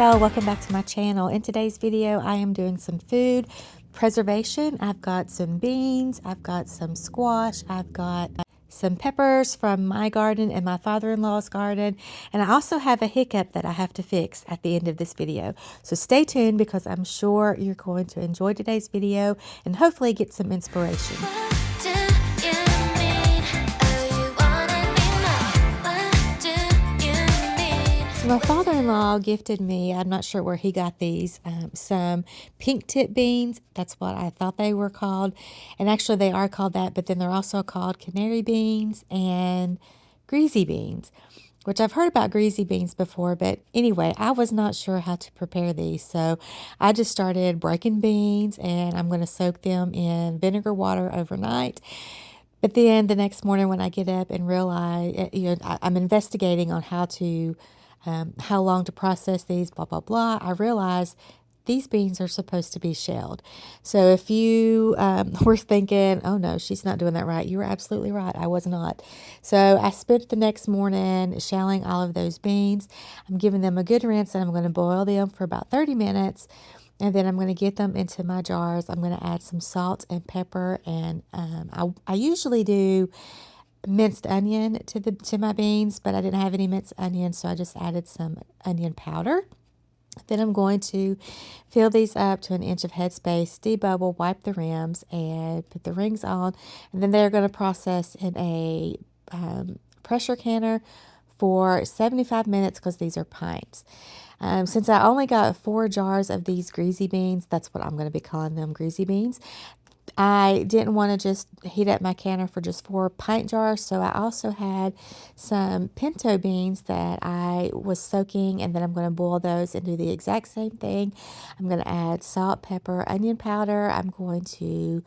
y'all, welcome back to my channel. In today's video I am doing some food preservation. I've got some beans, I've got some squash, I've got some peppers from my garden and my father-in-law's garden, and I also have a hiccup that I have to fix at the end of this video. So stay tuned because I'm sure you're going to enjoy today's video and hopefully get some inspiration. My father-in-law gifted me, I'm not sure where he got these, some pink tip beans. That's what I thought they were called. And actually they are called that, but then they're also called canary beans and greasy beans, which I've heard about greasy beans before. But anyway, I was not sure how to prepare these. So I just started breaking beans and I'm going to soak them in vinegar water overnight. But then the next morning when I get up and realize, I'm investigating on how long to process these, blah, blah, blah, I realized these beans are supposed to be shelled. So if you were thinking, oh no, she's not doing that right, you were absolutely right. I was not. So I spent the next morning shelling all of those beans. I'm giving them a good rinse and I'm going to boil them for about 30 minutes. And then I'm going to get them into my jars. I'm going to add some salt and pepper. And I usually do minced onion to my beans, but I didn't have any minced onion, so I just added some onion powder. Then I'm going to fill these up to 1 inch of headspace, debubble, wipe the rims, and put the rings on. And then they're going to process in a pressure canner for 75 minutes because these are pints. Since I only got 4 jars of these greasy beans, that's what I'm going to be calling them, greasy beans, I didn't want to just heat up my canner for just 4 pint jars, so I also had some pinto beans that I was soaking, and then I'm going to boil those and do the exact same thing. I'm going to add salt, pepper, onion powder. I'm going to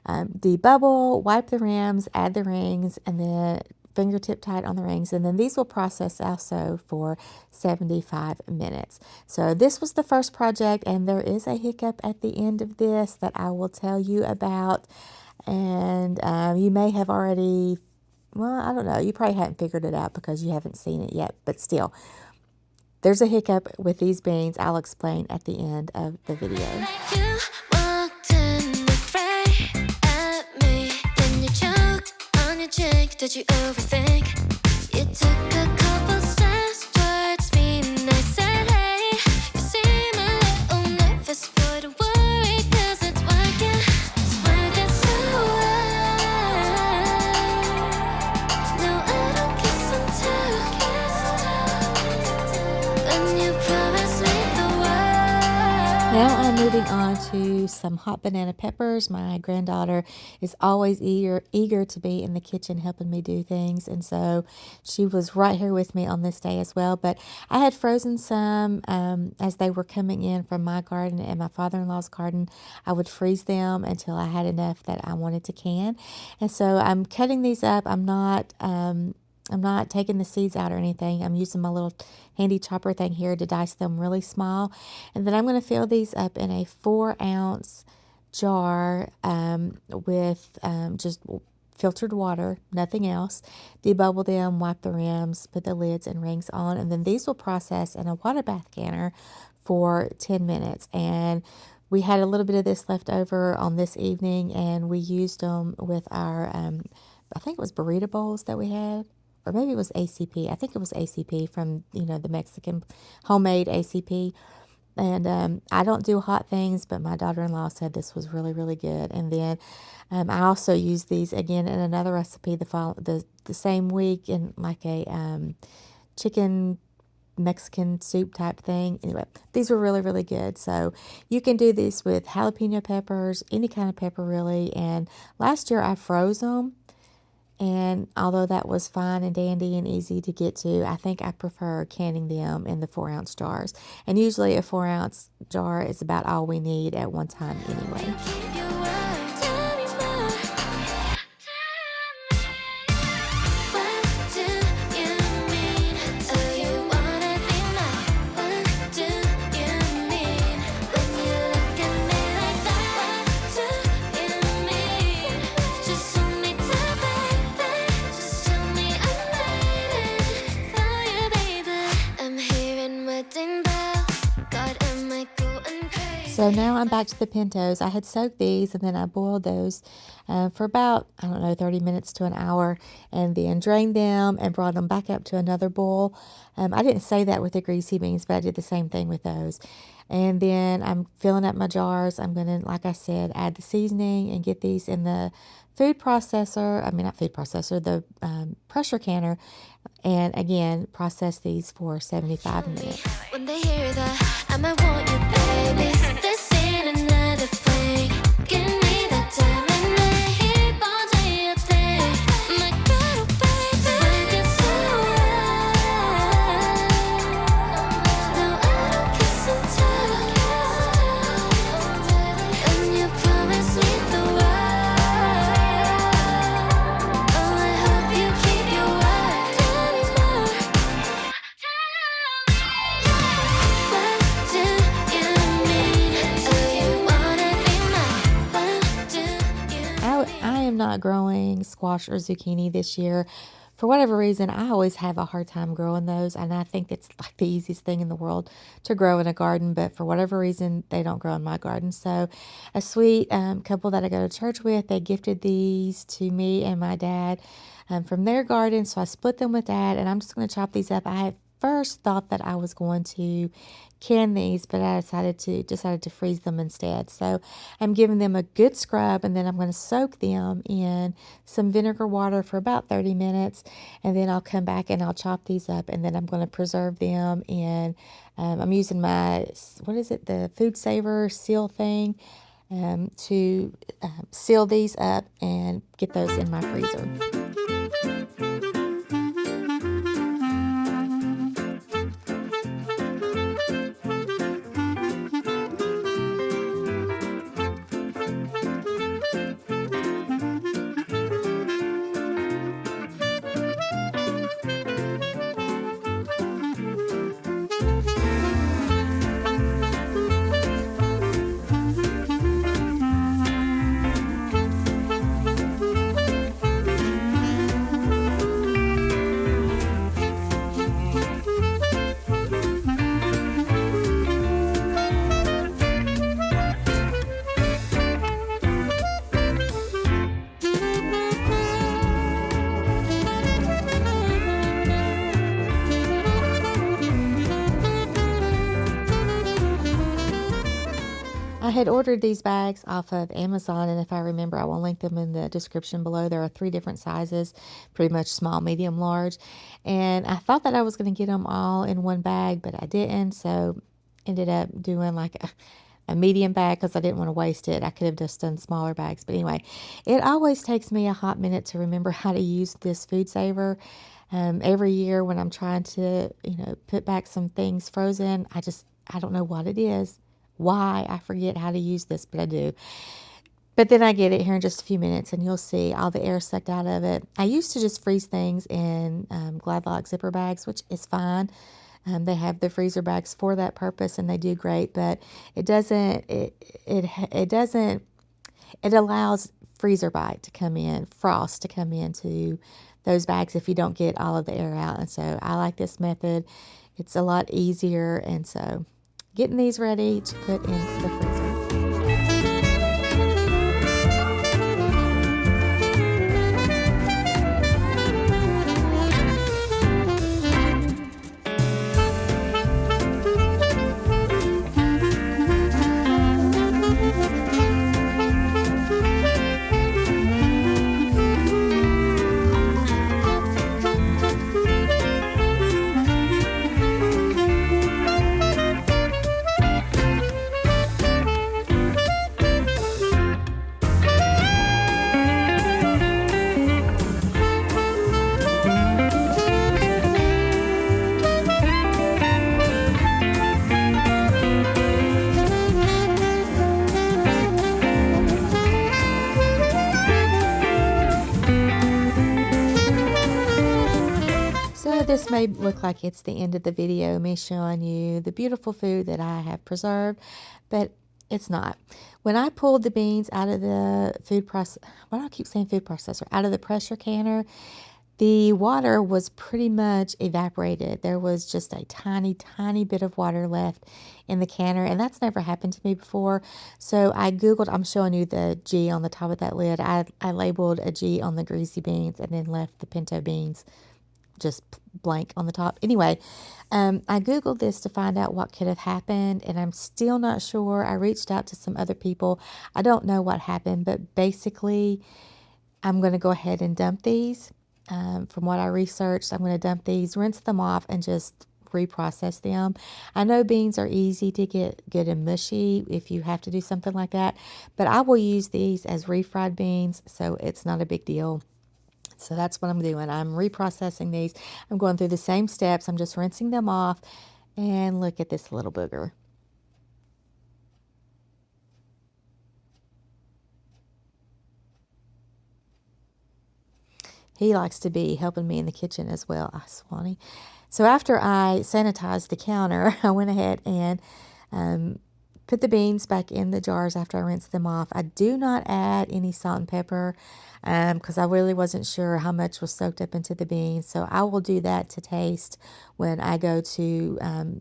debubble, wipe the rims, add the rings, and then fingertip tight on the rings, and then these will process also for 75 minutes. So this was the first project, and there is a hiccup at the end of this that I will tell you about. And you may have already, well, I don't know, you probably haven't figured it out because you haven't seen it yet, but still, there's a hiccup with these beans. I'll explain at the end of the video. Did you overthink? You took a couple steps towards me and I said, hey, you seem a little nervous, but don't worry, cause it's working so well. No, I don't kiss and tell, and you promised me the world. Now I'm moving on to some hot banana peppers. My granddaughter is always eager to be in the kitchen helping me do things, and so she was right here with me on this day as well. But I had frozen some as they were coming in from my garden and my father-in-law's garden. I would freeze them until I had enough that I wanted to can, and so I'm cutting these up. I'm not taking the seeds out or anything. I'm using my little handy chopper thing here to dice them really small. And then I'm going to fill these up in a 4-ounce jar with just filtered water, nothing else. Debubble them, wipe the rims, put the lids and rings on. And then these will process in a water bath canner for 10 minutes. And we had a little bit of this left over on this evening, and we used them with our, I think it was burrito bowls that we had. Or maybe it was ACP. I think it was ACP from, the Mexican homemade ACP. And I don't do hot things, but my daughter-in-law said this was really, really good. And then I also used these again in another recipe the same week in like a chicken Mexican soup type thing. Anyway, these were really, really good. So you can do this with jalapeno peppers, any kind of pepper really. And last year I froze them. And although that was fine and dandy and easy to get to, I think I prefer canning them in the 4-ounce jars. And usually a 4-ounce jar is about all we need at one time anyway. Wedding bells. So now I'm back to the pintos. I had soaked these and then I boiled those for about, I don't know, 30 minutes to an hour, and then drained them and brought them back up to another boil. I didn't say that with the greasy beans, but I did the same thing with those. And then I'm filling up my jars. I'm going to, like I said, add the seasoning and get these in the food processor. I mean, not food processor, the pressure canner. And again, process these for 75 minutes. When they hear that, I might want you, baby. This ain't another thing. Give me that time and night. Keep on doing your thing. My girl, baby. Working so well. Now I don't kiss and tell. And you promise me the world. Oh, I hope you keep your word. Tell me more. I am not growing squash or zucchini this year. For whatever reason, I always have a hard time growing those, and I think it's like the easiest thing in the world to grow in a garden, but for whatever reason, they don't grow in my garden. So a sweet couple that I go to church with, they gifted these to me and my dad from their garden, so I split them with Dad, and I'm just going to chop these up. I first thought that I was going to can these, but I decided to freeze them instead. So I'm giving them a good scrub, and then I'm going to soak them in some vinegar water for about 30 minutes, and then I'll come back and I'll chop these up, and then I'm going to preserve them in, I'm using my, what is it, the Food Saver seal thing to seal these up and get those in my freezer. I had ordered these bags off of Amazon, and if I remember, I will link them in the description below. There are 3 different sizes, pretty much small, medium, large. And I thought that I was going to get them all in one bag, but I didn't. So ended up doing like a medium bag because I didn't want to waste it. I could have just done smaller bags. But anyway, it always takes me a hot minute to remember how to use this food saver. Every year when I'm trying to, put back some things frozen, I don't know what it is. Why I forget how to use this, but I do. But then I get it here in just a few minutes, and you'll see all the air sucked out of it. I used to just freeze things in Gladlock zipper bags, which is fine. They have the freezer bags for that purpose, and they do great. But it doesn't. It doesn't. It allows freezer bite to come in, frost to come into those bags if you don't get all of the air out. And so I like this method. It's a lot easier, and so getting these ready to put in the freezer. This may look like it's the end of the video, me showing you the beautiful food that I have preserved, but it's not. When I pulled the beans out of the food process, why do I keep saying food processor? Out of the pressure canner, the water was pretty much evaporated. There was just a tiny, tiny bit of water left in the canner, and that's never happened to me before. So I Googled, I'm showing you the G on the top of that lid. I labeled a G on the greasy beans and then left the pinto beans just blank on the top. Anyway, I Googled this to find out what could have happened, and I'm still not sure. I reached out to some other people. I don't know what happened, but basically, I'm going to go ahead and dump these. From what I researched, I'm going to dump these, rinse them off, and just reprocess them. I know beans are easy to get good and mushy if you have to do something like that, but I will use these as refried beans, so it's not a big deal. So that's what I'm doing. I'm reprocessing these. I'm going through the same steps. I'm just rinsing them off. And look at this little booger. He likes to be helping me in the kitchen as well. Swanee. So after I sanitized the counter, I went ahead and put the beans back in the jars after I rinsed them off. I do not add any salt and pepper because I really wasn't sure how much was soaked up into the beans. So I will do that to taste when I go to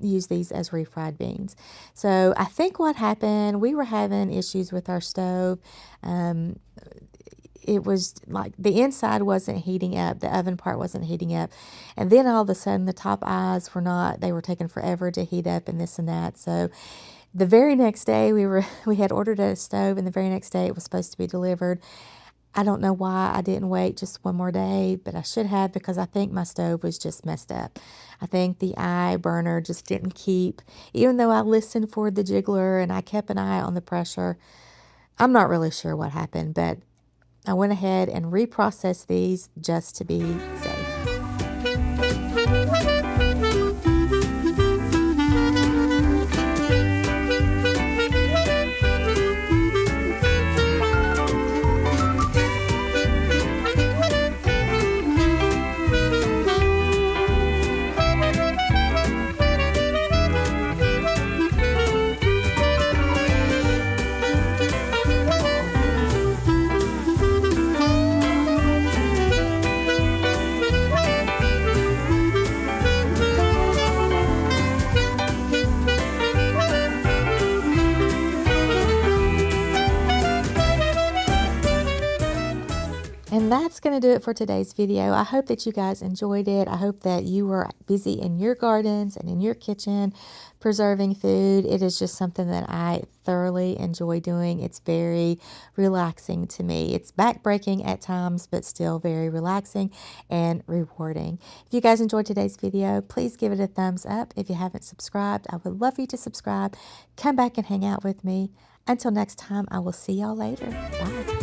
use these as refried beans. So I think what happened, we were having issues with our stove. It was like the inside wasn't heating up, the oven part wasn't heating up, and then all of a sudden the top eyes were not, they were taking forever to heat up and this and that. So the very next day we had ordered a stove, and the very next day it was supposed to be delivered. I don't know why I didn't wait just one more day, but I should have, because I think my stove was just messed up. I think the eye burner just didn't keep, even though I listened for the jiggler and I kept an eye on the pressure. I'm not really sure what happened, but I went ahead and reprocessed these just to be safe. And that's going to do it for today's video. I hope that you guys enjoyed it. I hope that you were busy in your gardens and in your kitchen preserving food. It is just something that I thoroughly enjoy doing. It's very relaxing to me. It's backbreaking at times, but still very relaxing and rewarding. If you guys enjoyed today's video, please give it a thumbs up. If you haven't subscribed, I would love for you to subscribe. Come back and hang out with me. Until next time, I will see y'all later. Bye.